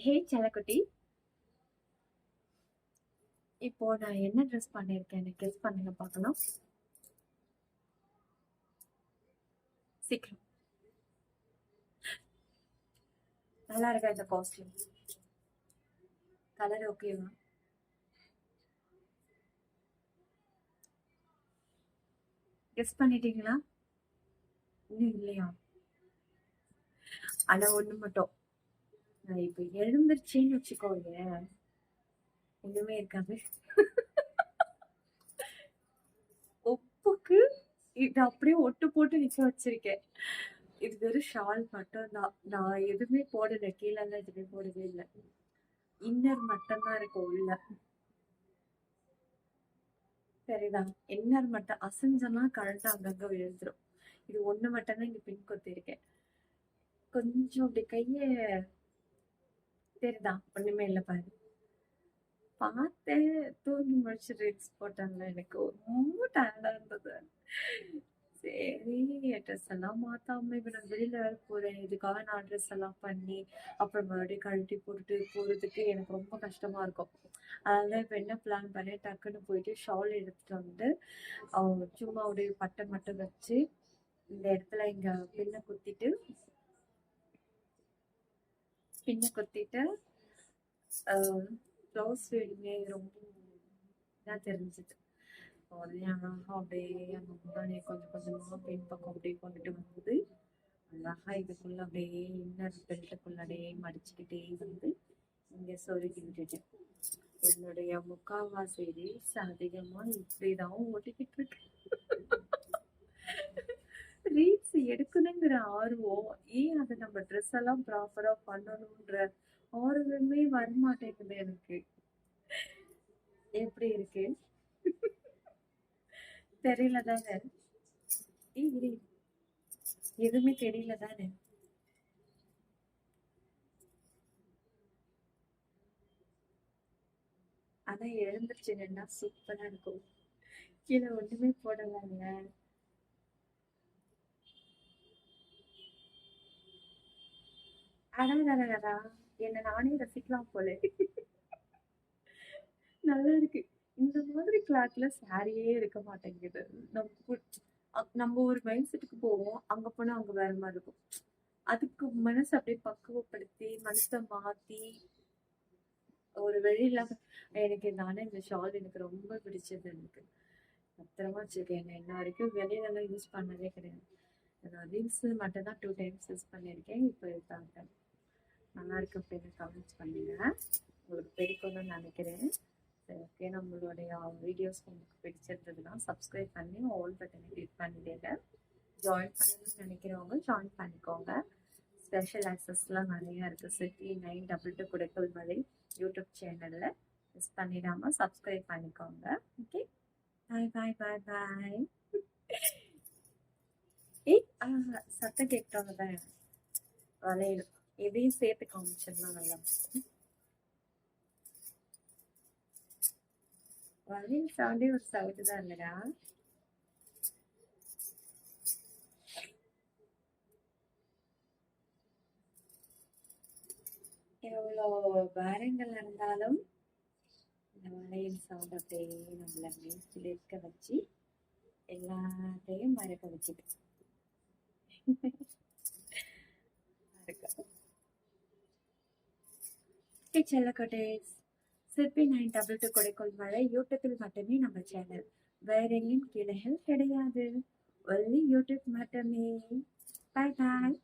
ஹே செல்லக்குட்டி, இப்போ நான் என்ன ட்ரெஸ் பண்ணியிருக்கேன்னு கெஸ் பண்ணுங்க பார்க்கலாம். சீக்கிரம். நல்லா இருக்கா இந்த காஸ்டியூம்? கலர் ஓகேவா? கெஸ் பண்ணிட்டீங்களா? இன்னும் இல்லையா? ஆனா ஒண்ணு மட்டும், நான் இப்போ எழுந்திருச்சேன்னு வச்சுக்கோங்க, ஒண்ணுமே இருக்காது. ஒப்புக்கு இது அப்படியே ஒட்டு போட்டு நிக்க வச்சிருக்கேன். இது வெறும் ஷால் மட்டும் தான். நான் எதுவுமே போடல, கீழே எல்லாம் எதுவுமே போடவே இல்லை. இன்னர் மட்டும் தான் இருக்கு உள்ள. சரிதான். இன்னர் மட்டும் அசைஞ்சனா கரெக்டா அங்கங்க விழுந்துரும். இது ஒண்ணு மட்டும் தான் இங்க பின் கொத்திருக்கேன். கொஞ்சம் அப்படி கைய சரிதான், ஒண்ணுமே இல்ல பாரு. பார்த்தேன், தூங்கி முடிச்சு ரீல்ஸ் போட்டாங்க. எனக்கு ரொம்ப டயர்டா இருந்தது. சரி, ட்ரெஸ் எல்லாம் மாத்தாம இப்ப நான் வெளியில வேற போறேன். இதுக்காக நான் ட்ரெஸ் எல்லாம் பண்ணி அப்புறம் மறுபடியும் கழட்டி போட்டுட்டு போறதுக்கு எனக்கு ரொம்ப கஷ்டமா இருக்கும். அதனால இப்ப என்ன பிளான் பண்ணேன், டக்குன்னு போயிட்டு ஷால் எடுத்துட்டு வந்து சும்மா அப்படியே பட்டை மட்டும் வச்சு இந்த இடத்துல இங்க பின்ன குத்திட்டு க்ளவுஸ் ஃபீடிங்கே ரொம்ப இதாக தெரிஞ்சுது. உடனே அழகா அப்படியே அந்த முன்னாடியே கொஞ்சம் கொஞ்சமாக பின்பக்கம் அப்படியே கொண்டுட்டு வந்து அழகா இதுக்குள்ள அப்படியே இன்னர் பெல்ட்டுக்குள்ள அப்படியே மடிச்சுக்கிட்டே வந்து இங்கே சொருகி விட்டுட்டேன். என்னுடைய முக்காவாசி ரீல்ஸ் அதிகமா இப்படிதான் ஓட்டிக்கிட்டு இருக்கு. ரீல்ஸ் எடுக்கணுங்கிற ஆர்வம், ஏன் அதை நம்ம ட்ரெஸ் எல்லாம் ப்ராப்பரா பண்ணணும்ன்ற ஆர்வமே வரமாட்டேங்குது எனக்கு. எப்படி இருக்கு? தெரியல தானே? இரு, எதுவுமே தெரியல தானே? அதான் எழுந்துருச்சுன்னா சூப்பரா இருக்கும். கீழே ஒண்ணுமே போடலாங்க. அடடடடா, என்ன நானே ரசிக்கலாம் போல. நல்லா இருக்கு. இந்த மாதிரி கிளாத்ல சாரியே இருக்க மாட்டேங்குது. நம்ம ஒரு மைண்ட் செட்டுக்கு போவோம், அங்க போனா அங்க வேற மாதிரி இருக்கும். அதுக்கு மனசு அப்படியே பக்குவப்படுத்தி மனசை மாத்தி ஒரு வழி இல்லாம எனக்கு நானே இந்த ஷால் எனக்கு ரொம்ப பிடிச்சது. எனக்கு பத்திரமா வச்சிருக்கேன். இன்ன வரைக்கும் வெளியில எல்லாம் யூஸ் பண்ணதே கிடையாது. நான் ரீல்ஸ் மட்டும் தான் 2 டைம்ஸ் யூஸ் பண்ணியிருக்கேன். இப்போ இருக்காங்க. நல்லா இருக்கு அப்படின்னு கமெண்ட்ஸ் பண்ணுங்க. உங்களுக்கு பிடிக்கும்னு நினைக்கிறேன். சரி, ஓகே. நம்மளுடைய வீடியோஸ் உங்களுக்கு பிடிச்சிருந்ததுன்னா சப்ஸ்கிரைப் பண்ணி ஆல் பட்டனை கிளிக் பண்ணிடுங்க. ஜாயின் பண்ணணும்னு நினைக்கிறவங்க ஜாயின் பண்ணிக்கோங்க. ஸ்பெஷல் ஆக்சஸ்லாம் நிறையா இருக்குது. சிட்டி 922 குடைக்கல் மலை யூடியூப் சேனலில் மிஸ் பண்ணிடாமல் சப்ஸ்கிரைப் பண்ணிக்கோங்க. ஓகே, பாய் பாய் பாய் பாய். ஏய், சத்தம் கேட்கறவங்க தான் வளையல். இதையும் சேர்த்து காமிச்சிருந்தா நல்லா. வளையல் சவுண்டே ஒரு சவுண்டு தான் இல்லைடா. எவ்வளோ பாரங்கள் இருந்தாலும் இந்த வளையல் சவுண்ட் அப்படியே நம்மள சிலிர்க்க வச்சு எல்லாத்தையும் மறக்க வச்சுட்டு செல்லக்கோட்டேஸ் சிற்பி 922 கொடைக்கோள் மலை யூடியூப்பில் மட்டுமே நம்ம சேனல். வேற எங்கேயும் கிளைகள் கிடையாது. ஒன்லி யூடியூப் மட்டுமே. பாய் பாய்.